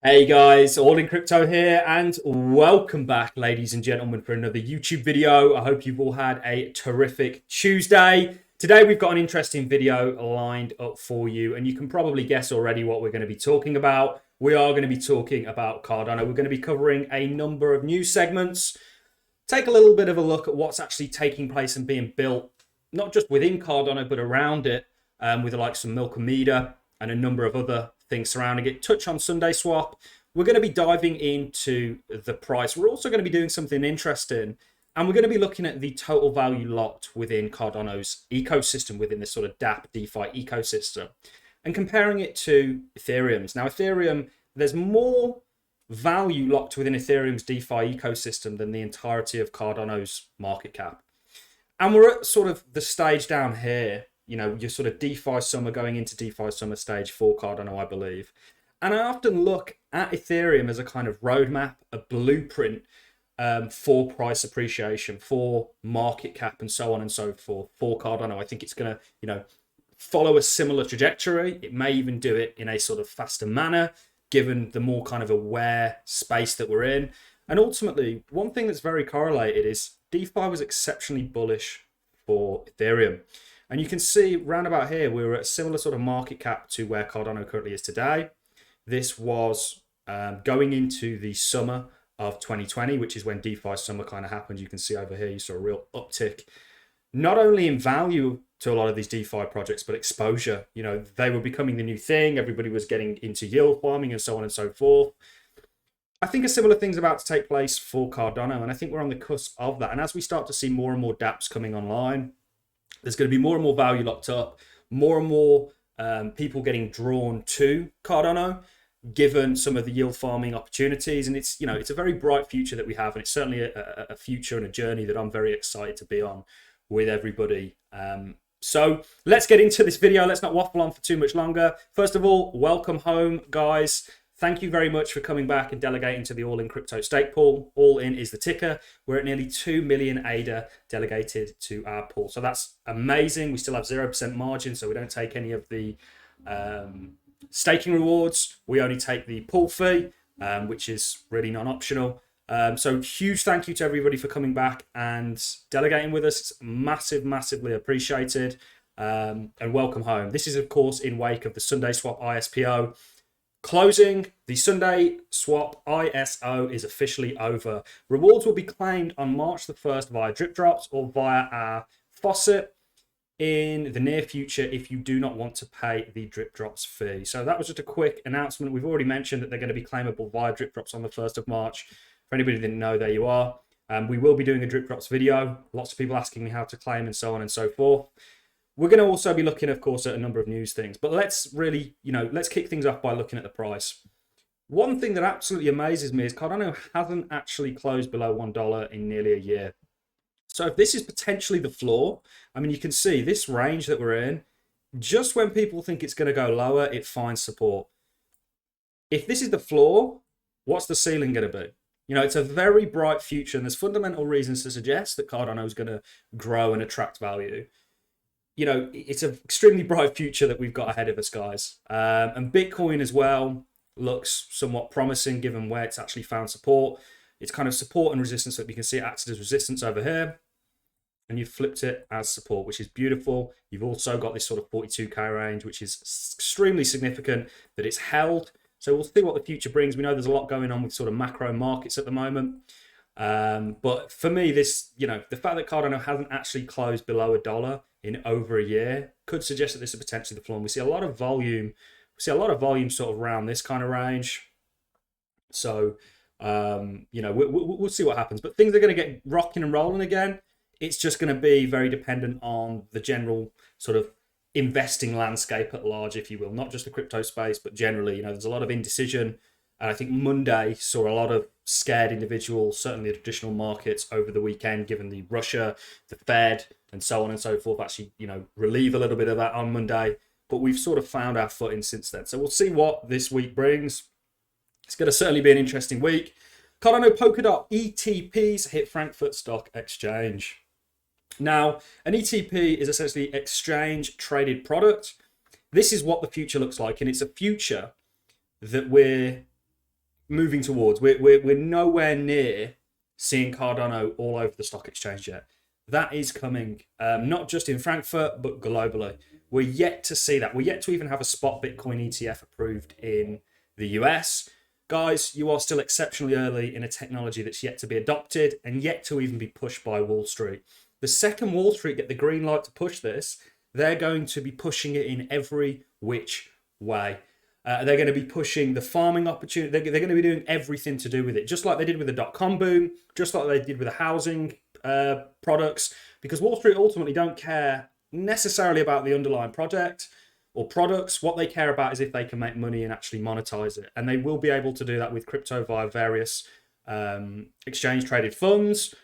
Hey guys, All in Crypto here, and welcome back, ladies and gentlemen, for another YouTube video. I hope you've all had a terrific Tuesday. Today we've got an interesting video lined up for you, and you can probably guess already what we're going to be talking about. We are going to be talking about Cardano. We're going to be covering a number of news segments, take a little bit of a look at what's actually taking place and being built, not just within Cardano, but around it, with the likes of Milkamida and a number of other things surrounding it. Touch on Sunday Swap. We're going to be diving into the price. We're also going to be doing something interesting, and we're going to be looking at the total value locked within Cardano's ecosystem, within this sort of DApp DeFi ecosystem, and comparing it to Ethereum's. Now, Ethereum, there's more value locked within Ethereum's DeFi ecosystem than the entirety of Cardano's market cap. And we're at sort of the stage down here, your sort of DeFi summer, going into DeFi summer stage for Cardano, I believe. And I often look at Ethereum as a kind of roadmap, a blueprint for price appreciation, for market cap, and so on and so forth for Cardano. I think it's going to, follow a similar trajectory. It may even do it in a sort of faster manner, given the more kind of aware space that we're in. And ultimately, one thing that's very correlated is DeFi was exceptionally bullish for Ethereum. And you can see round about here, we were at a similar sort of market cap to where Cardano currently is today. This was going into the summer of 2020, which is when DeFi summer kind of happened. You can see over here, you saw a real uptick, not only in value to a lot of these DeFi projects, but exposure. They were becoming the new thing. Everybody was getting into yield farming and so on and so forth. I think a similar thing's about to take place for Cardano, and I think we're on the cusp of that. And as we start to see more and more dApps coming online, there's going to be more and more value locked up, more and more people getting drawn to Cardano, given some of the yield farming opportunities. And it's a very bright future that we have, and it's certainly a future and a journey that I'm very excited to be on with everybody. So let's get into this video. Let's not waffle on for too much longer. First of all, welcome home, guys. Thank you very much for coming back and delegating to the All in Crypto stake pool. All in is the ticker. We're at nearly 2 million ADA delegated to our pool. So that's amazing. We still have 0% margin, so we don't take any of the staking rewards. We only take the pool fee, which is really non-optional. So huge thank you to everybody for coming back and delegating with us. It's massively appreciated. And welcome home. This is, of course, in wake of the Sunday Swap ISPO. Closing. The Sunday Swap ISO is officially over. Rewards will be claimed on March the 1st via drip drops or via our faucet in the near future if you do not want to pay the drip drops fee. So that was just a quick announcement. We've already mentioned that they're going to be claimable via drip drops on the 1st of March. For anybody who didn't know, there you are. We will be doing a drip drops video. Lots of people asking me how to claim and so on and so forth. We're going to also be looking, of course, at a number of news things, but let's really, let's kick things off by looking at the price. One thing that absolutely amazes me is Cardano hasn't actually closed below $1 in nearly a year. So if this is potentially the floor, I mean, you can see this range that we're in, just when people think it's going to go lower, it finds support. If this is the floor, what's the ceiling going to be? It's a very bright future, and there's fundamental reasons to suggest that Cardano is going to grow and attract value. It's an extremely bright future that we've got ahead of us, guys. And Bitcoin as well looks somewhat promising given where it's actually found support. It's kind of support and resistance that we can see it acted as resistance over here. And you've flipped it as support, which is beautiful. You've also got this sort of 42K range, which is extremely significant that it's held. So we'll see what the future brings. We know there's a lot going on with sort of macro markets at the moment. But for me, the fact that Cardano hasn't actually closed below $1 in over a year could suggest that this is potentially the floor. And we see a lot of volume. Sort of around this kind of range. So, we'll see what happens. But things are going to get rocking and rolling again. It's just going to be very dependent on the general sort of investing landscape at large, if you will, not just the crypto space, but generally, there's a lot of indecision. And I think Monday saw a lot of scared individuals, certainly the traditional markets over the weekend, given the Russia, the Fed, and so on and so forth, actually, relieve a little bit of that on Monday. But we've sort of found our footing since then. So we'll see what this week brings. It's going to certainly be an interesting week. Cardano Polkadot ETPs hit Frankfurt Stock Exchange. Now, an ETP is essentially exchange traded product. This is what the future looks like, and it's a future that we're moving towards. We're nowhere near seeing Cardano all over the stock exchange yet. That is coming, not just in Frankfurt, but globally. We're yet to see that. We're yet to even have a spot Bitcoin ETF approved in the US. Guys, you are still exceptionally early in a technology that's yet to be adopted and yet to even be pushed by Wall Street. The second Wall Street get the green light to push this, they're going to be pushing it in every which way. They're going to be pushing the farming opportunity. They're going to be doing everything to do with it, just like they did with the dot-com boom, just like they did with the housing products, because Wall Street ultimately don't care necessarily about the underlying project or products. What they care about is if they can make money and actually monetize it. And they will be able to do that with crypto via various exchange traded funds.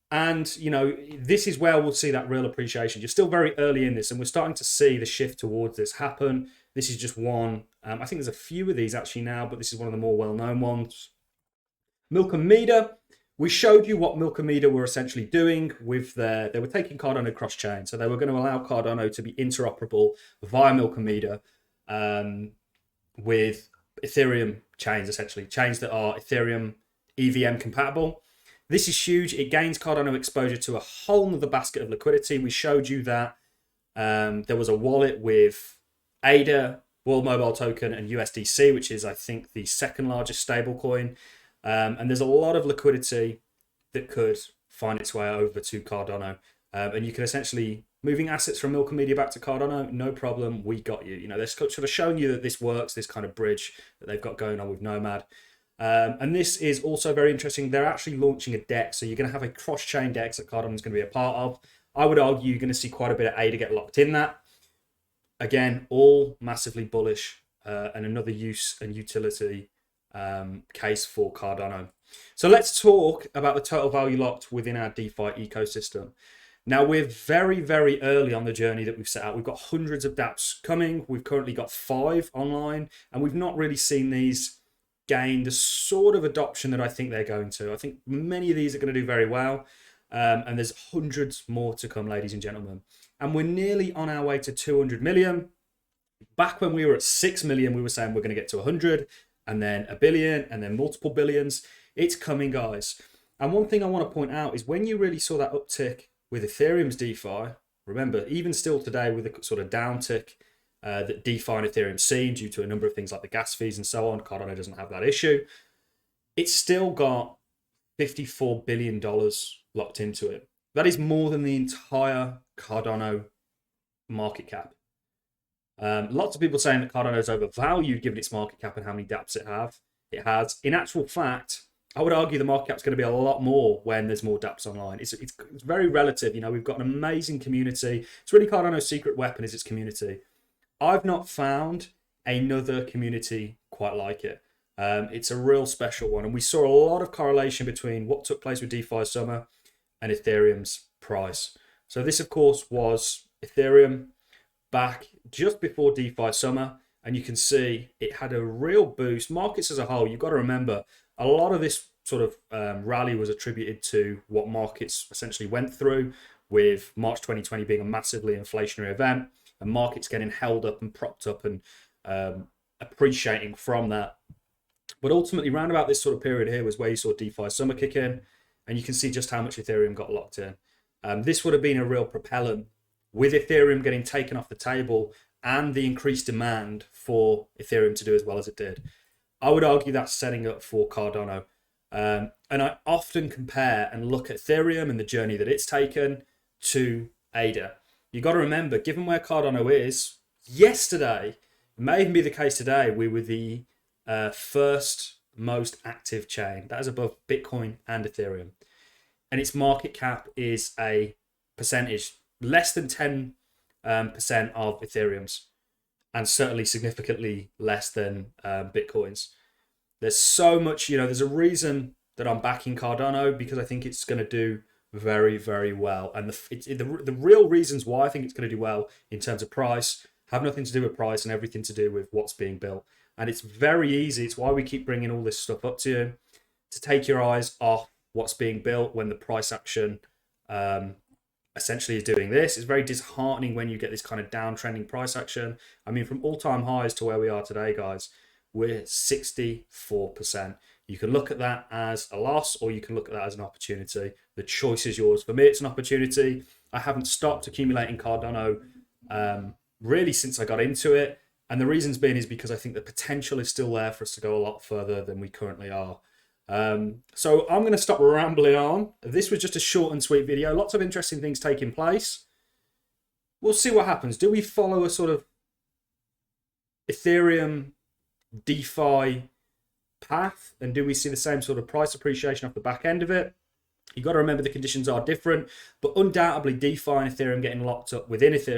And, you know, this is where we'll see that real appreciation. You're still very early in this, and we're starting to see the shift towards this happen. This is just one. I think there's a few of these actually now, but this is one of the more well-known ones. Milk and Meter. We showed you what Milk and Meter were essentially doing with they were taking Cardano cross-chain. So they were going to allow Cardano to be interoperable via Milk and Meter with Ethereum chains, essentially. Chains that are Ethereum EVM compatible. This is huge. It gains Cardano exposure to a whole other basket of liquidity. We showed you that there was a wallet with ADA, World Mobile Token, and USDC, which is, I think, the second largest stablecoin. And there's a lot of liquidity that could find its way over to Cardano. And you can essentially, moving assets from Milk and Media back to Cardano, no problem, we got you. You know, they're sort of showing you that this works, this kind of bridge that they've got going on with Nomad. And this is also very interesting. They're actually launching a DEX. So you're going to have a cross-chain DEX that Cardano is going to be a part of. I would argue you're going to see quite a bit of ADA get locked in that. Again, all massively bullish and another use and utility case for Cardano. So let's talk about the total value locked within our DeFi ecosystem. Now, we're very, very early on the journey that we've set out. We've got hundreds of dApps coming. We've currently got 5 online, and we've not really seen these gain the sort of adoption that I think they're going to. I think many of these are going to do very well, and there's hundreds more to come, ladies and gentlemen. And we're nearly on our way to 200 million. Back when we were at 6 million, we were saying we're going to get to 100, and then a billion, and then multiple billions. It's coming, guys. And one thing I want to point out is when you really saw that uptick with Ethereum's DeFi, remember, even still today with the sort of downtick that DeFi and Ethereum seen due to a number of things like the gas fees and so on, Cardano doesn't have that issue. It's still got $54 billion locked into it. That is more than the entire Cardano market cap. Lots of people saying that Cardano is overvalued given its market cap and how many dApps it has. In actual fact, I would argue the market cap's going to be a lot more when there's more dApps online. It's very relative. You know, we've got an amazing community. It's really Cardano's secret weapon is its community. I've not found another community quite like it. It's a real special one. And we saw a lot of correlation between what took place with DeFi Summer and Ethereum's price. So this, of course, was Ethereum back just before DeFi Summer. And you can see it had a real boost. Markets as a whole, you've got to remember, a lot of this sort of rally was attributed to what markets essentially went through, with March 2020 being a massively inflationary event and markets getting held up and propped up and appreciating from that. But ultimately, round about this sort of period here was where you saw DeFi Summer kick in, and you can see just how much Ethereum got locked in. This would have been a real propellant with Ethereum getting taken off the table and the increased demand for Ethereum to do as well as it did. I would argue that's setting up for Cardano. And I often compare and look at Ethereum and the journey that it's taken to ADA. You got to remember, given where Cardano is, yesterday, it may even be the case today, we were the first most active chain. That is above Bitcoin and Ethereum. And its market cap is a percentage, less than 10% of Ethereum's, and certainly significantly less than Bitcoin's. There's so much, you know, there's a reason that I'm backing Cardano, because I think it's going to do very, very well. And the real reasons why I think it's going to do well in terms of price have nothing to do with price and everything to do with what's being built. And it's very easy. It's why we keep bringing all this stuff up to you, to take your eyes off what's being built when the price action essentially is doing this. It's very disheartening when you get this kind of downtrending price action. I mean, from all-time highs to where we are today, guys, we're 64%. You can look at that as a loss, or you can look at that as an opportunity. The choice is yours. For me, it's an opportunity. I haven't stopped accumulating Cardano really since I got into it. And the reasons being is because I think the potential is still there for us to go a lot further than we currently are. So I'm going to stop rambling on. This was just a short and sweet video. Lots of interesting things taking place. We'll see what happens. Do we follow a sort of Ethereum DeFi path, and do we see the same sort of price appreciation off the back end of it? You've got to remember the conditions are different, but undoubtedly DeFi and Ethereum getting locked up within DeFi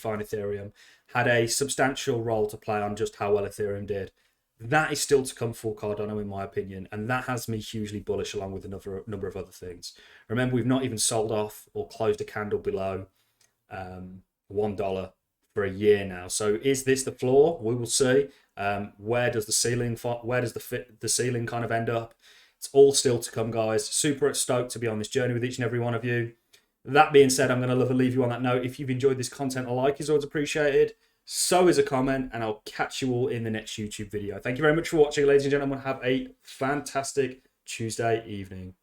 and Ethereum had a substantial role to play on just how well Ethereum did. That is still to come for Cardano, in my opinion, and that has me hugely bullish, along with a number of other things. Remember, we've not even sold off or closed a candle below $1 for a year now. So is this the floor? We will see. Where does the ceiling kind of end up? It's all still to come, guys. Super stoked to be on this journey with each and every one of you. That being said, I'm going to leave you on that note. If you've enjoyed this content, a like is always appreciated. So is a comment, and I'll catch you all in the next YouTube video. Thank you very much for watching, ladies and gentlemen. Have a fantastic Tuesday evening.